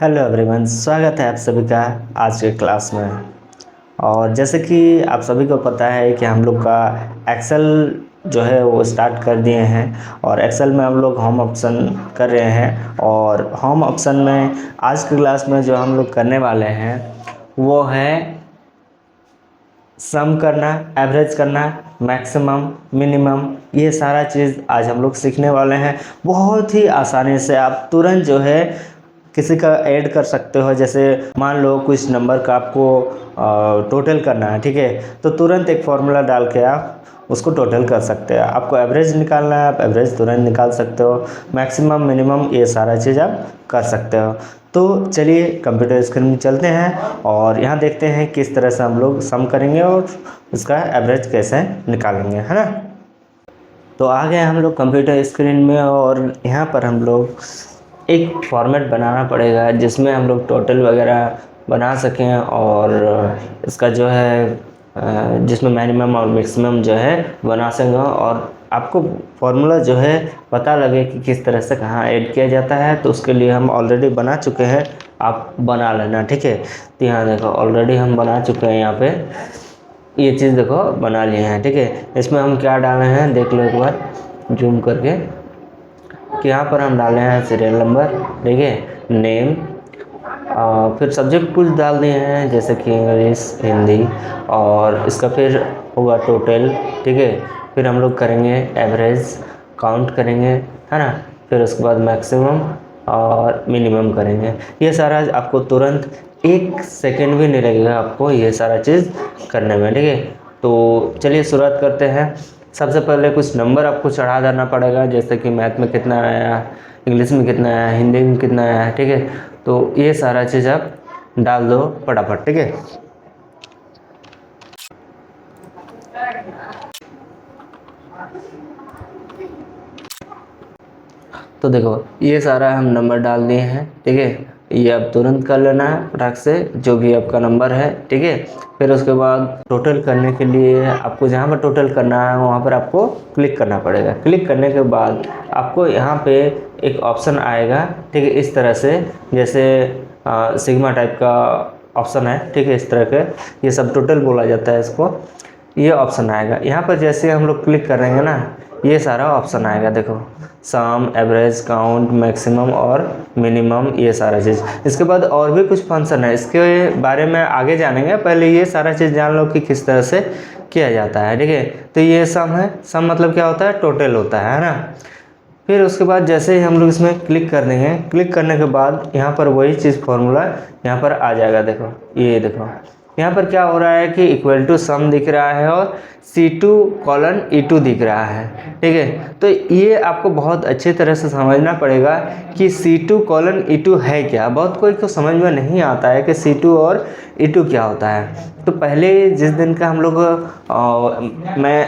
Hello everyone, स्वागत है आप सभी का आज के क्लास में। और जैसे कि आप सभी को पता है कि हम लोग का एक्सेल जो है वो स्टार्ट कर दिए हैं और एक्सेल में हम लोग होम ऑप्शन कर रहे हैं। और होम ऑप्शन में आज की क्लास में जो हम लोग करने वाले हैं वो है सम करना, एवरेज करना, मैक्सिमम, मिनिमम, ये सारा चीज़ आज हम लोग सीखने वाले हैं। बहुत ही आसानी से आप तुरंत जो है किसी का ऐड कर सकते हो। जैसे मान लो कुछ नंबर का आपको टोटल करना है, ठीक है, तो तुरंत एक फॉर्मूला डाल के आप उसको टोटल कर सकते हैं। आपको एवरेज निकालना है, आप एवरेज तुरंत निकाल सकते हो। मैक्सिमम, मिनिमम, ये सारा चीज़ आप कर सकते हो। तो चलिए कंप्यूटर स्क्रीन में चलते हैं और यहाँ देखते हैं किस तरह से हम लोग सम करेंगे और उसका एवरेज कैसे निकालेंगे, है ना। तो आ गए हम लोग कंप्यूटर स्क्रीन में और यहाँ पर हम लोग एक फॉर्मेट बनाना पड़ेगा जिसमें हम लोग टोटल वगैरह बना सकें और इसका जो है जिसमें मिनिमम और मैक्सिमम जो है बना सकें और आपको फार्मूला जो है पता लगे कि किस तरह से कहाँ ऐड किया जाता है। तो उसके लिए हम ऑलरेडी बना चुके हैं, आप बना लेना, ठीक है। तो यहाँ देखो ऑलरेडी हम बना चुके हैं, यहाँ पे ये चीज़ देखो बना लिए हैं, ठीक है। इसमें हम क्या डाले हैं देख लो एक बार जूम करके कि यहाँ पर हम डाले हैं सीरियल नंबर, ठीक है, नेम, फिर सब्जेक्ट कुछ डाल दिए हैं जैसे कि इंग्लिश, हिंदी, और इसका फिर होगा टोटल, ठीक है। फिर हम लोग करेंगे एवरेज, काउंट करेंगे, है ना। फिर उसके बाद मैक्सिमम और मिनिमम करेंगे। ये सारा आपको तुरंत 1 सेकेंड भी नहीं लगेगा आपको ये सारा चीज़ करने में, ठीक है। तो चलिए शुरुआत करते हैं। सबसे पहले कुछ नंबर आपको चढ़ा देना पड़ेगा, जैसे कि मैथ में कितना आया, इंग्लिश में कितना आया, हिंदी में कितना आया, ठीक है। तो ये सारा चीज़ आप डाल दो फटाफट, ठीक है। तो देखो ये सारा हम नंबर डाल दिए हैं, ठीक है। ये अब तुरंत कर लेना है फटाक से जो भी आपका नंबर है, ठीक है। फिर उसके बाद टोटल करने के लिए आपको जहाँ पर टोटल करना है वहाँ पर आपको क्लिक करना पड़ेगा। क्लिक करने के बाद आपको यहाँ पे एक ऑप्शन आएगा, ठीक है, इस तरह से जैसे सिग्मा टाइप का ऑप्शन है, ठीक है। इस तरह के ये सब टोटल बोला जाता है इसको। ये ऑप्शन आएगा यहाँ पर, जैसे हम लोग क्लिक करेंगे ना ये सारा ऑप्शन आएगा, देखो सम, एवरेज, काउंट, मैक्सिमम और मिनिमम, ये सारा चीज़। इसके बाद और भी कुछ फंक्शन है, इसके बारे में आगे जानेंगे। पहले ये सारा चीज़ जान लो कि किस तरह से किया जाता है, ठीक है। तो ये सम है, सम मतलब क्या होता है, टोटल होता है ना। फिर उसके बाद जैसे ही हम लोग इसमें क्लिक कर देंगे, क्लिक करने के बाद यहाँ पर वही चीज़ फॉर्मूला यहाँ पर आ जाएगा। देखो ये देखो यहाँ पर क्या हो रहा है कि इक्वल टू सम दिख रहा है और C2:E2 दिख रहा है, ठीक है। तो ये आपको बहुत अच्छी तरह से समझना पड़ेगा कि C2:E2 है क्या। बहुत कोई को समझ में नहीं आता है कि C2 और E2 क्या होता है। तो पहले जिस दिन का हम लोग मैं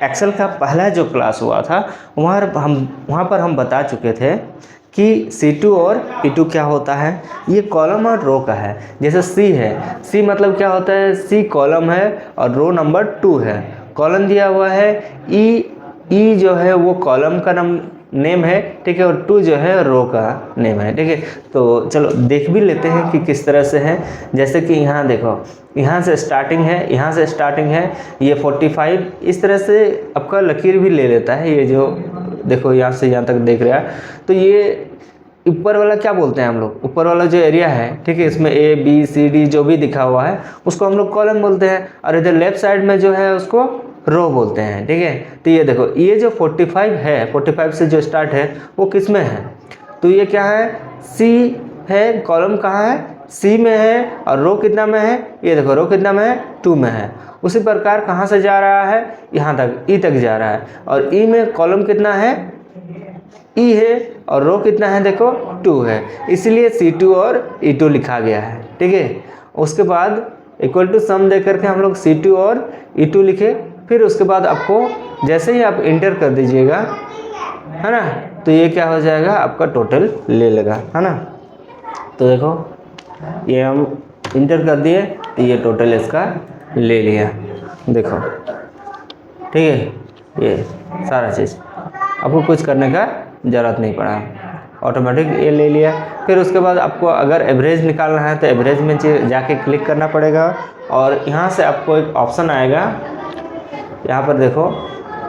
एक्सेल का पहला जो क्लास हुआ था वहाँ पर हम बता चुके थे कि C2 और E2 क्या होता है। ये कॉलम और रो का है। जैसे C है, C मतलब क्या होता है, C कॉलम है और रो नंबर 2 है। कॉलम दिया हुआ है, E जो है वो कॉलम का नेम है, ठीक है, और 2 जो है रो का नेम है, ठीक है। तो चलो देख भी लेते हैं कि किस तरह से है। जैसे कि यहाँ देखो, यहाँ से स्टार्टिंग है, यहाँ से स्टार्टिंग है, ये 45 इस तरह से आपका लकीर भी ले लेता है। ये जो देखो यहाँ से यहाँ तक देख रहा है, तो ये ऊपर वाला क्या बोलते हैं हम लोग, ऊपर वाला जो एरिया है, ठीक है, इसमें ABCD जो भी दिखा हुआ है उसको हम लोग कॉलम बोलते हैं और इधर लेफ्ट साइड में जो है उसको रो बोलते हैं, ठीक है। तो ये देखो ये जो 45 है, 45 से जो स्टार्ट है वो किस में है, तो ये क्या है, C है। कॉलम कहाँ है, C में है और रो कितना में है, ये देखो रो कितना में है, 2 में है। उसी प्रकार कहाँ से जा रहा है, यहाँ तक E तक जा रहा है और E में कॉलम कितना है, E है और रो कितना है, देखो 2 है, इसलिए C2 और E2 लिखा गया है, ठीक है। उसके बाद इक्वल टू सम दे करके हम लोग C2 और E2 लिखे। फिर उसके बाद आपको जैसे ही आप इंटर कर दीजिएगा, है ना, तो ये क्या हो जाएगा, आपका टोटल ले लेगा, है ना। तो देखो ये हम इंटर कर दिए तो ये टोटल इसका ले लिया, देखो, ठीक है। ये सारा चीज़ आपको कुछ करने का ज़रूरत नहीं पड़ा। ऑटोमेटिक ये ले लिया। फिर उसके बाद आपको अगर एवरेज निकालना है तो एवरेज में जाके क्लिक करना पड़ेगा और यहाँ से आपको एक ऑप्शन आएगा, यहाँ पर देखो,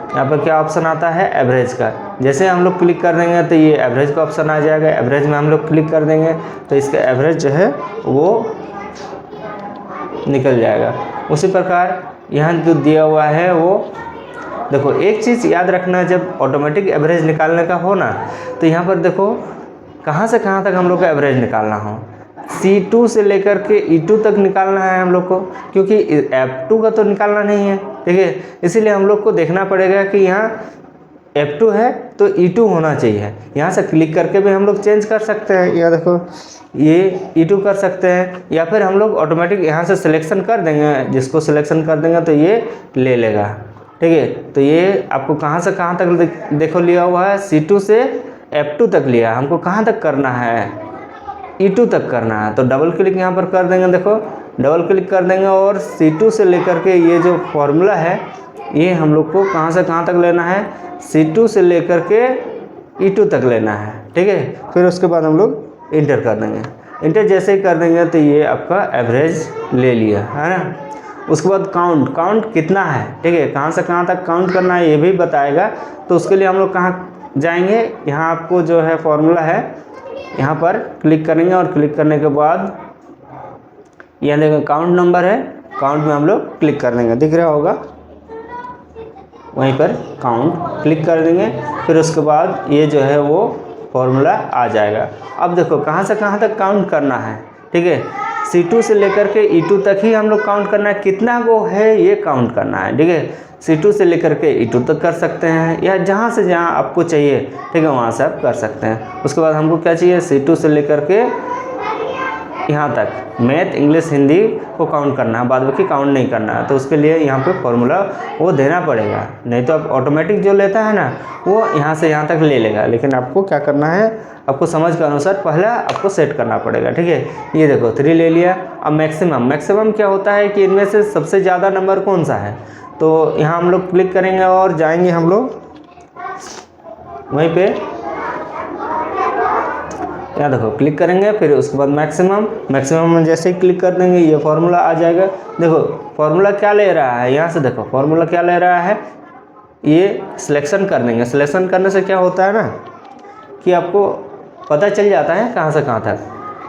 यहाँ पर क्या ऑप्शन आता है, एवरेज का। जैसे हम लोग क्लिक कर देंगे तो ये एवरेज का ऑप्शन आ जाएगा। एवरेज में हम लोग क्लिक कर देंगे तो इसका एवरेज जो है वो निकल जाएगा। उसी प्रकार यहाँ जो दिया हुआ है वो देखो, एक चीज़ याद रखना, जब ऑटोमेटिक एवरेज निकालने का हो ना तो यहाँ पर देखो कहाँ से कहाँ तक हम लोग को एवरेज निकालना हो। C2 से लेकर के E2 तक निकालना है हम लोग को, क्योंकि F2 का तो निकालना नहीं है, ठीक है। इसीलिए हम लोग को देखना पड़ेगा कि यहाँ F2 है तो E2 होना चाहिए। यहाँ से क्लिक करके भी हम लोग चेंज कर सकते हैं, या देखो ये E2 कर सकते हैं, या फिर हम लोग ऑटोमेटिक यहाँ से सिलेक्शन कर देंगे। जिसको सिलेक्शन कर देंगे तो ये ले लेगा, ठीक है। तो ये आपको कहाँ से कहाँ तक देखो लिया हुआ है, C2 से F2 तक लिया। हमको कहाँ तक करना है, E2 तक करना है। तो डबल क्लिक यहाँ पर कर देंगे, देखो डबल क्लिक कर देंगे और C2 से लेकर के ये जो फॉर्मूला है ये हम लोग को कहाँ से कहाँ तक लेना है, C2 से लेकर के E2 तक लेना है, ठीक है। फिर उसके बाद हम लोग इंटर कर देंगे। इंटर जैसे ही कर देंगे तो ये आपका एवरेज ले लिया है ना। उसके बाद काउंट कितना है, ठीक है, कहाँ से कहाँ तक काउंट करना है ये भी बताएगा। तो उसके लिए हम लोग कहाँ जाएंगे, यहाँ आपको जो है फॉर्मूला है यहाँ पर क्लिक करेंगे और क्लिक करने के बाद यहाँ देखो काउंट नंबर है, काउंट में हम लोग क्लिक कर देंगे, दिख रहा होगा, वहीं पर काउंट क्लिक कर देंगे। फिर उसके बाद ये जो है वो फॉर्मूला आ जाएगा। अब देखो कहाँ से कहाँ तक काउंट करना है, ठीक है। C2 से लेकर के E2 तक ही हम लोग काउंट करना है, कितना वो है ये काउंट करना है, ठीक है। C2 से लेकर के E2 तक कर सकते हैं, या जहाँ से जहाँ आपको चाहिए, ठीक है, वहाँ से आप कर सकते हैं। उसके बाद हमको क्या चाहिए, C2 से लेकर के यहाँ तक मैथ, इंग्लिश, हिंदी को काउंट करना है, बाद बाकी काउंट नहीं करना है। तो उसके लिए यहाँ पे फॉर्मूला वो देना पड़ेगा, नहीं तो आप ऑटोमेटिक जो लेता है ना वो यहाँ से यहाँ तक ले लेगा। लेकिन आपको क्या करना है, आपको समझ के अनुसार पहले आपको सेट करना पड़ेगा, ठीक है। ये देखो 3 ले लिया। अब मैक्सिमम क्या होता है कि इनमें से सबसे ज़्यादा नंबर कौन सा है, तो यहाँ हम लोग क्लिक करेंगे और जाएंगे हम लोग वहीं पे, यहाँ देखो क्लिक करेंगे। फिर उसके बाद मैक्सिमम में जैसे ही क्लिक कर देंगे ये फार्मूला आ जाएगा। देखो फार्मूला क्या ले रहा है, यहाँ से देखो फार्मूला क्या ले रहा है, ये सिलेक्शन कर देंगे। सिलेक्शन करने से क्या होता है ना कि आपको पता चल जाता है कहाँ से कहाँ तक,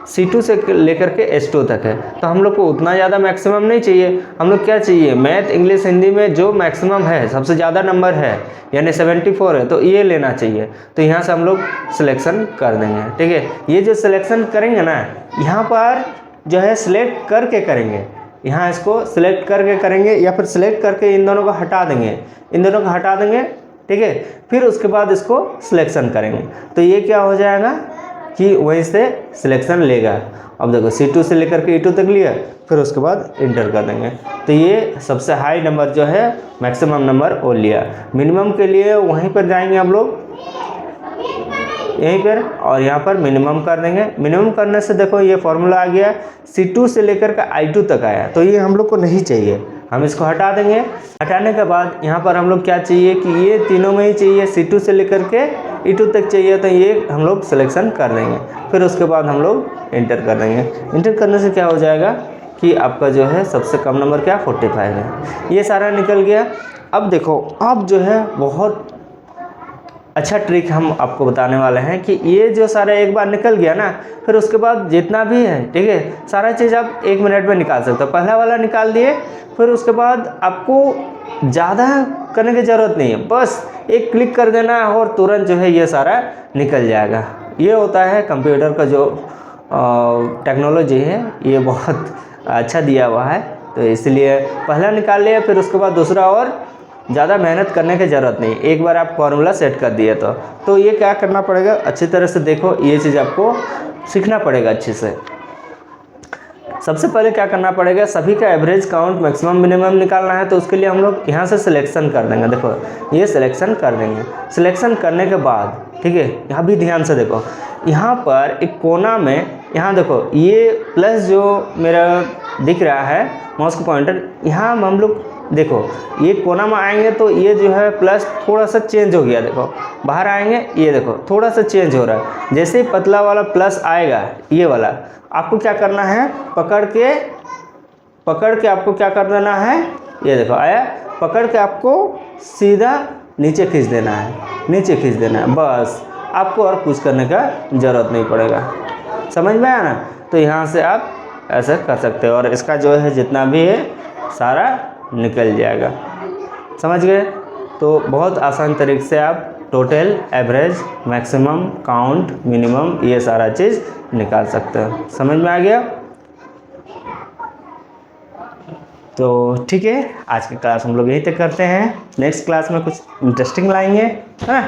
C2 से लेकर के S2 तक है। तो हम लोग को उतना ज़्यादा मैक्सिमम नहीं चाहिए, हम लोग क्या चाहिए, मैथ, इंग्लिश, हिंदी में जो मैक्सिमम है, सबसे ज़्यादा नंबर है, यानी 74 है, तो ये लेना चाहिए। तो यहाँ से हम लोग सिलेक्शन कर देंगे, ठीक है। ये जो सिलेक्शन करेंगे ना, यहाँ पर जो है सिलेक्ट करके करेंगे, यहाँ इसको सिलेक्ट करके करेंगे, या फिर सिलेक्ट करके इन दोनों को हटा देंगे, इन दोनों को हटा देंगे, ठीक है। फिर उसके बाद इसको सिलेक्शन करेंगे, तो ये क्या हो जाएगा कि वहीं से सिलेक्शन लेगा। अब देखो C2 से लेकर के E2 तक लिया, फिर उसके बाद इंटर कर देंगे। तो ये सबसे हाई नंबर जो है मैक्सिमम नंबर वो लिया। मिनिमम के लिए वहीं पर जाएंगे हम लोग, यहीं पर, और यहाँ पर मिनिमम कर देंगे। मिनिमम करने से देखो ये फॉर्मूला आ गया, C2 से लेकर के I2 तक आया, तो ये हम लोग को नहीं चाहिए, हम इसको हटा देंगे। हटाने के बाद यहाँ पर हम लोग क्या चाहिए कि ये तीनों में ही चाहिए, C2 से लेकर के E2 तक चाहिए, तो ये हम लोग सिलेक्शन कर देंगे। फिर उसके बाद हम लोग इंटर कर देंगे। इंटर करने से क्या हो जाएगा कि आपका जो है सबसे कम नंबर क्या 45 है। ये सारा निकल गया। अब देखो, अब जो है बहुत अच्छा ट्रिक हम आपको बताने वाले हैं कि ये जो सारा एक बार निकल गया ना, फिर उसके बाद जितना भी है, ठीक है, सारा चीज़ आप 1 मिनट में निकाल सकते हो। पहला वाला निकाल दिए, फिर उसके बाद आपको ज़्यादा करने की ज़रूरत नहीं है, बस एक क्लिक कर देना है और तुरंत जो है ये सारा निकल जाएगा। ये होता है कंप्यूटर का जो टेक्नोलॉजी है, ये बहुत अच्छा दिया हुआ है। तो इसलिए पहला निकाल लिया, फिर उसके बाद दूसरा, और ज़्यादा मेहनत करने की ज़रूरत नहीं, एक बार आप फार्मूला सेट कर दिए तो ये क्या करना पड़ेगा, अच्छी तरह से देखो, ये चीज़ आपको सीखना पड़ेगा अच्छे से। सबसे पहले क्या करना पड़ेगा, सभी का एवरेज, काउंट, मैक्सिमम, मिनिमम निकालना है। तो उसके लिए हम लोग यहाँ से सिलेक्शन कर देंगे। देखो ये सिलेक्शन कर देंगे। सिलेक्शन करने के बाद, ठीक है, यहाँ भी ध्यान से देखो, यहाँ पर एक कोना में, यहाँ देखो ये प्लस जो मेरा दिख रहा है माउस का पॉइंटर, यहाँ हम लोग देखो ये कोना में आएंगे तो ये जो है प्लस थोड़ा सा चेंज हो गया, देखो बाहर आएंगे ये देखो थोड़ा सा चेंज हो रहा है। जैसे ही पतला वाला प्लस आएगा ये वाला, आपको क्या करना है, पकड़ के आपको क्या कर देना है, ये देखो आया, पकड़ के आपको सीधा नीचे खींच देना है, नीचे खींच देना है, बस आपको और कुछ करने का ज़रूरत नहीं पड़ेगा। समझ में आया ना? तो यहाँ से आप ऐसे कर सकते हो और इसका जो है जितना भी है सारा निकल जाएगा। समझ गए? तो बहुत आसान तरीके से आप total, average, maximum, count, minimum ये सारा चीज़ निकाल सकते हो। समझ में आ गया? तो ठीक है, आज की क्लास हम लोग यहीं तक करते हैं। नेक्स्ट क्लास में कुछ इंटरेस्टिंग लाएंगे, है ना?